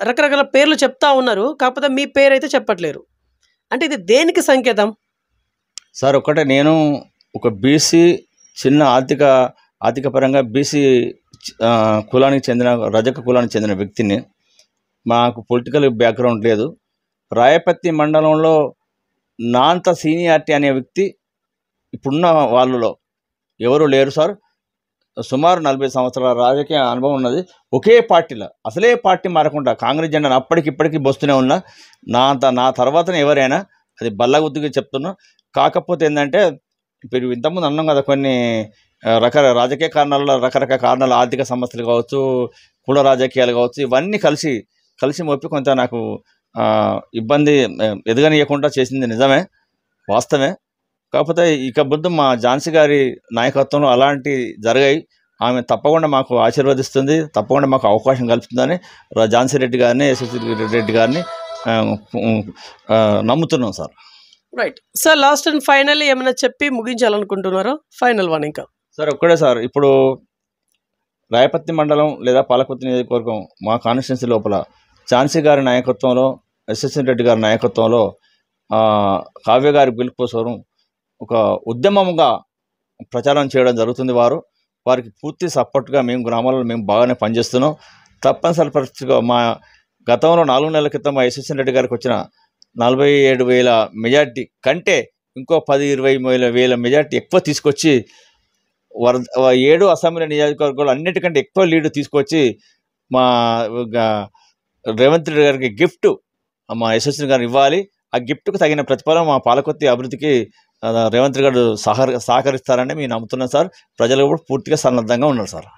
రకరకాల పేర్లు చెప్తా ఉన్నారు, కాకపోతే మీ పేరు అయితే చెప్పట్లేరు. అంటే ఇది దేనికి సంకేతం సార్? నేను ఒక బీసీ చిన్న ఆర్థిక పరంగా బీసీ కులానికి చెందిన, రజక కులానికి చెందిన వ్యక్తిని. మాకు పొలిటికల్ బ్యాక్గ్రౌండ్ లేదు. రాయపర్తి మండలంలో నా అంత సీనియారిటీ అనే వ్యక్తి ఇప్పుడున్న వాళ్ళలో ఎవరు లేరు సార్. సుమారు 40 సంవత్సరాల రాజకీయ అనుభవం ఉన్నది. ఒకే పార్టీలో, అసలే పార్టీ మారకుండా కాంగ్రెస్ జెండాను అప్పటికిప్పటికీ బొస్తూనే ఉన్నా. నా తర్వాతనే ఎవరైనా, అది బల్లగుద్దుగా చెప్తున్నా. కాకపోతే ఏంటంటే ఇప్పుడు ఇంతకుముందు అన్నాం కదా, కొన్ని రాజకీయ రకరకాల కారణాలు, ఆర్థిక సమస్యలు కావచ్చు, కుల రాజకీయాలు కావచ్చు, ఇవన్నీ కలిసి మోపి కొంత నాకు ఇబ్బంది ఎదగనీయకుండా చేసింది నిజమే, వాస్తవమే. కాకపోతే ఇక ముందు మా ఝాన్సీ గారి నాయకత్వంలో అలాంటి జరిగాయి. ఆమె తప్పకుండా మాకు ఆశీర్వదిస్తుంది, తప్పకుండా మాకు అవకాశం కల్పిస్తుందని ఝాన్సీ రెడ్డి గారిని, యశస్వి రెడ్డి గారిని నమ్ముతున్నాం sir. Right sir, last and final ఏమైనా చెప్పి ముగించాలనుకుంటున్నారో? ఫైనల్ వన్ ఇంకా సార్ ఒక్కడే సార్. ఇప్పుడు రాయపర్తి మండలం లేదా పాలకుర్తి నియోజకవర్గం మా కాన్స్టిట్యున్సీ లోపల ఝాన్సీ గారి నాయకత్వంలో, యశస్వి రెడ్డి గారి నాయకత్వంలో కావ్య గారి గెలుపు కోసం ఒక ఉద్యమంగా ప్రచారం చేయడం జరుగుతుంది. వారికి పూర్తి సపోర్ట్గా మేము గ్రామాలలో మేము బాగానే పనిచేస్తున్నాం. తప్పనిసరి పరిస్థితిగా మా గతంలో 4 నెలల క్రితం మా యశస్విని రెడ్డి గారికి వచ్చిన 47,000 మెజార్టీ కంటే ఇంకో 10-20 వేల మెజార్టీ ఎక్కువ తీసుకొచ్చి 7 అసెంబ్లీ నియోజకవర్గాలు అన్నిటికంటే ఎక్కువ లీడ్ తీసుకొచ్చి మా రేవంత్ రెడ్డి గారికి గిఫ్ట్ మా యశస్విని గారిని ఇవ్వాలి. ఆ గిఫ్ట్కు తగిన ప్రతిఫలం మా పాలకొత్తి అభివృద్ధికి రేవంత్ రెడ్డి గారు సహకరిస్తారని మేము నమ్ముతున్నాం సార్. ప్రజలు కూడా పూర్తిగా సన్నద్ధంగా ఉన్నారు సార్.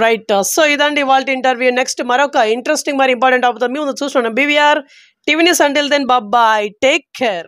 రైట్. సో ఇదండి వాళ్ళ ఇంటర్వ్యూ. నెక్స్ట్ మరొక ఇంట్రెస్టింగ్ మరి ఇంపార్టెంట్ అవుతుంది మీ ముందు చూస్తున్నాం. BVR TV News. Until then, bye bye. Take care.